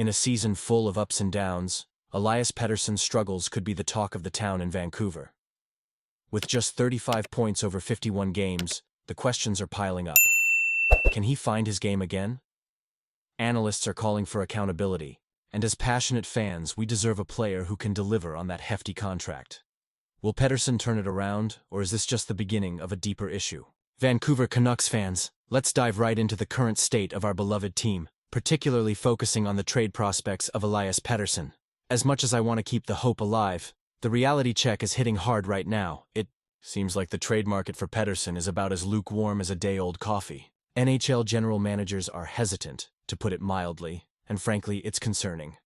In a season full of ups and downs, Elias Pettersson's struggles could be the talk of the town in Vancouver. With just 35 points over 51 games, the questions are piling up. Can he find his game again? Analysts are calling for accountability, and as passionate fans, we deserve a player who can deliver on that hefty contract. Will Pettersson turn it around, or is this just the beginning of a deeper issue? Vancouver Canucks fans, let's dive right into the current state of our beloved team, particularly focusing on the trade prospects of Elias Pettersson. As much as I want to keep the hope alive, the reality check is hitting hard right now. It seems like the trade market for Pettersson is about as lukewarm as a day-old coffee. NHL general managers are hesitant, to put it mildly, and frankly, it's concerning.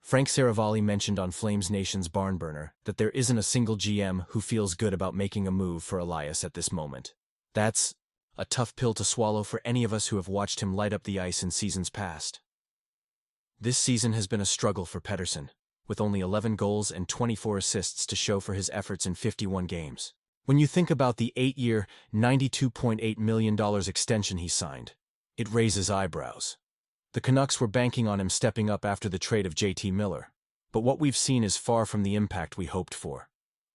Frank Saravalli mentioned on Flames Nation's Barn Burner that there isn't a single GM who feels good about making a move for Elias at this moment. That's a tough pill to swallow for any of us who have watched him light up the ice in seasons past. This season has been a struggle for Pettersson, with only 11 goals and 24 assists to show for his efforts in 51 games. When you think about the 8-year, $92.8 million extension he signed, it raises eyebrows. The Canucks were banking on him stepping up after the trade of JT Miller, but what we've seen is far from the impact we hoped for.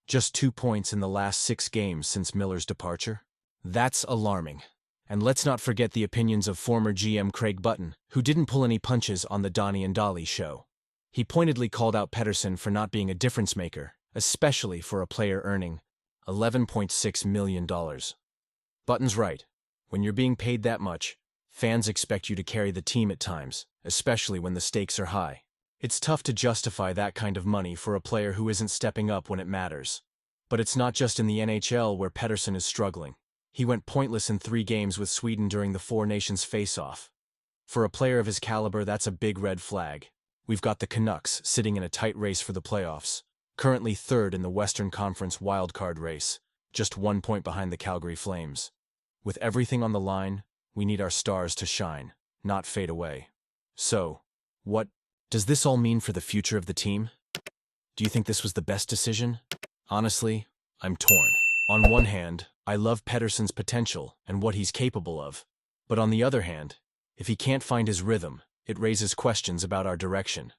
Just 2 points in the last 6 games since Miller's departure? That's alarming. And let's not forget the opinions of former GM Craig Button, who didn't pull any punches on the Donnie and Dolly show. He pointedly called out Pettersson for not being a difference maker, especially for a player earning $11.6 million. Button's right. When you're being paid that much, fans expect you to carry the team at times, especially when the stakes are high. It's tough to justify that kind of money for a player who isn't stepping up when it matters. But it's not just in the NHL where Pettersson is struggling. He went pointless in 3 games with Sweden during the Four Nations face-off. For a player of his caliber, that's a big red flag. We've got the Canucks sitting in a tight race for the playoffs, currently 3rd in the Western Conference wildcard race, just 1 point behind the Calgary Flames. With everything on the line, we need our stars to shine, not fade away. So, what does this all mean for the future of the team? Do you think this was the best decision? Honestly, I'm torn. On one hand, I love Pettersson's potential and what he's capable of. But on the other hand, if he can't find his rhythm, it raises questions about our direction.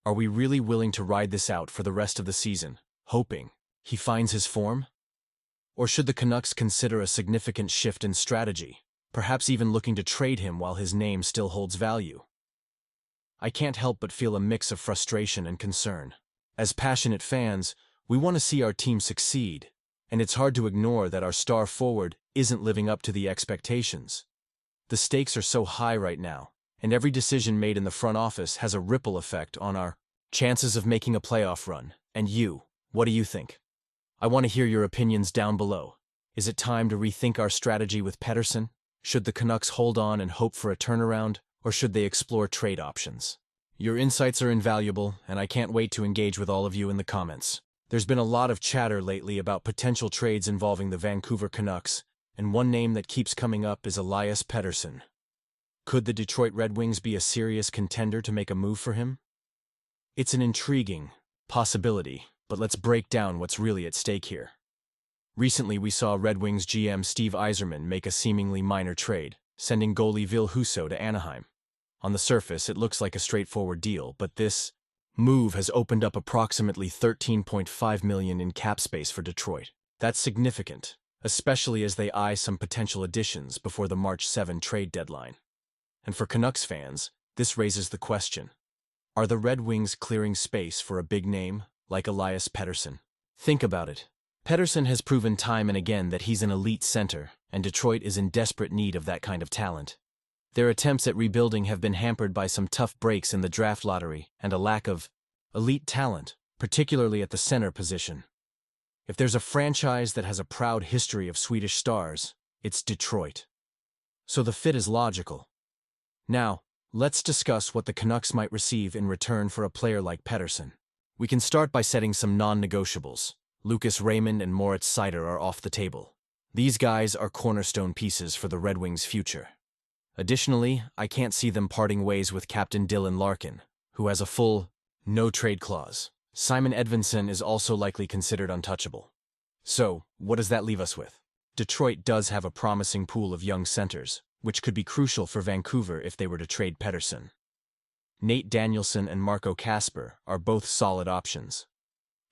Are we really willing to ride this out for the rest of the season, hoping he finds his form? Or should the Canucks consider a significant shift in strategy, perhaps even looking to trade him while his name still holds value? I can't help but feel a mix of frustration and concern. As passionate fans, we want to see our team succeed, and it's hard to ignore that our star forward isn't living up to the expectations. The stakes are so high right now, and every decision made in the front office has a ripple effect on our chances of making a playoff run. And you, what do you think? I want to hear your opinions down below. Is it time to rethink our strategy with Pettersson? Should the Canucks hold on and hope for a turnaround, or should they explore trade options? Your insights are invaluable, and I can't wait to engage with all of you in the comments. There's been a lot of chatter lately about potential trades involving the Vancouver Canucks, and one name that keeps coming up is Elias Pettersson. Could the Detroit Red Wings be a serious contender to make a move for him? It's an intriguing possibility, but let's break down what's really at stake here. Recently, we saw Red Wings GM Steve Yzerman make a seemingly minor trade, sending goalie Ville Husso to Anaheim. On the surface, it looks like a straightforward deal, but this move has opened up approximately $13.5 million in cap space for Detroit. That's significant, especially as they eye some potential additions before the March 7 trade deadline. And for Canucks fans, this raises the question: are the Red Wings clearing space for a big name like Elias Pettersson? Think about it. Pettersson has proven time and again that he's an elite center, and Detroit is in desperate need of that kind of talent. Their attempts at rebuilding have been hampered by some tough breaks in the draft lottery and a lack of elite talent, particularly at the center position. If there's a franchise that has a proud history of Swedish stars, it's Detroit. So the fit is logical. Now, let's discuss what the Canucks might receive in return for a player like Pettersson. We can start by setting some non-negotiables. Lucas Raymond and Moritz Seider are off the table. These guys are cornerstone pieces for the Red Wings' future. Additionally, I can't see them parting ways with Captain Dylan Larkin, who has a full no-trade clause. Simon Edvinsson is also likely considered untouchable. So, what does that leave us with? Detroit does have a promising pool of young centers, which could be crucial for Vancouver if they were to trade Pettersson. Nate Danielson and Marco Kasper are both solid options.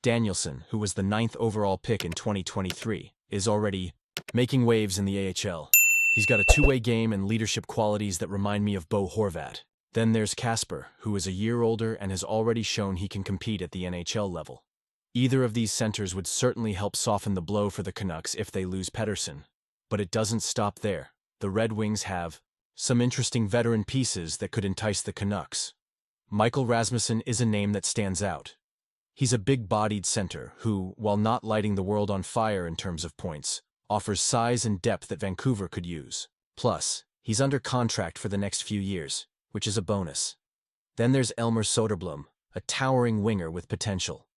Danielson, who was the 9th overall pick in 2023, is already making waves in the AHL. He's got a two-way game and leadership qualities that remind me of Bo Horvat. Then there's Kasper, who is a year older and has already shown he can compete at the NHL level. Either of these centers would certainly help soften the blow for the Canucks if they lose Pettersson. But it doesn't stop there. The Red Wings have some interesting veteran pieces that could entice the Canucks. Michael Rasmussen is a name that stands out. He's a big-bodied center who, while not lighting the world on fire in terms of points, offers size and depth that Vancouver could use. Plus, he's under contract for the next few years, which is a bonus. Then there's Elmer Soderblom, a towering winger with potential.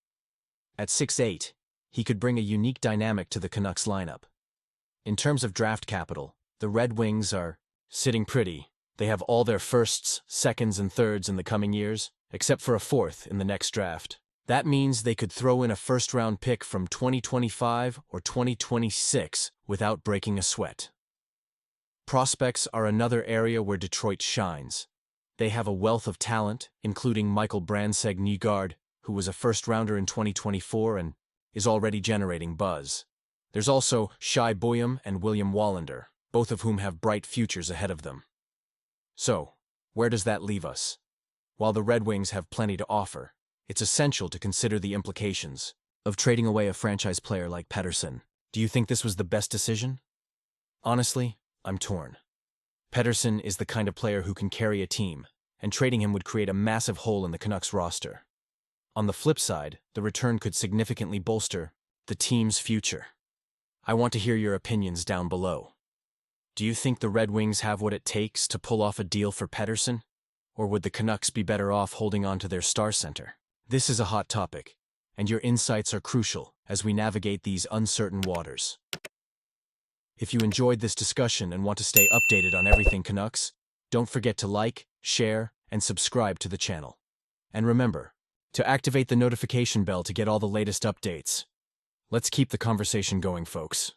At 6'8", he could bring a unique dynamic to the Canucks lineup. In terms of draft capital, the Red Wings are sitting pretty. They have all their firsts, seconds, and thirds in the coming years, except for a fourth in the next draft. That means they could throw in a first-round pick from 2025 or 2026 without breaking a sweat. Prospects are another area where Detroit shines. They have a wealth of talent, including Michael Brandsegg-Nygaard, who was a first-rounder in 2024 and is already generating buzz. There's also Shai Boyum and William Wallander, both of whom have bright futures ahead of them. So, where does that leave us? While the Red Wings have plenty to offer, it's essential to consider the implications of trading away a franchise player like Pettersson. Do you think this was the best decision? Honestly, I'm torn. Pettersson is the kind of player who can carry a team, and trading him would create a massive hole in the Canucks roster. On the flip side, the return could significantly bolster the team's future. I want to hear your opinions down below. Do you think the Red Wings have what it takes to pull off a deal for Pettersson? Or would the Canucks be better off holding on to their star center? This is a hot topic, and your insights are crucial as we navigate these uncertain waters. If you enjoyed this discussion and want to stay updated on everything Canucks, don't forget to like, share, and subscribe to the channel. And remember, to activate the notification bell to get all the latest updates. Let's keep the conversation going, folks.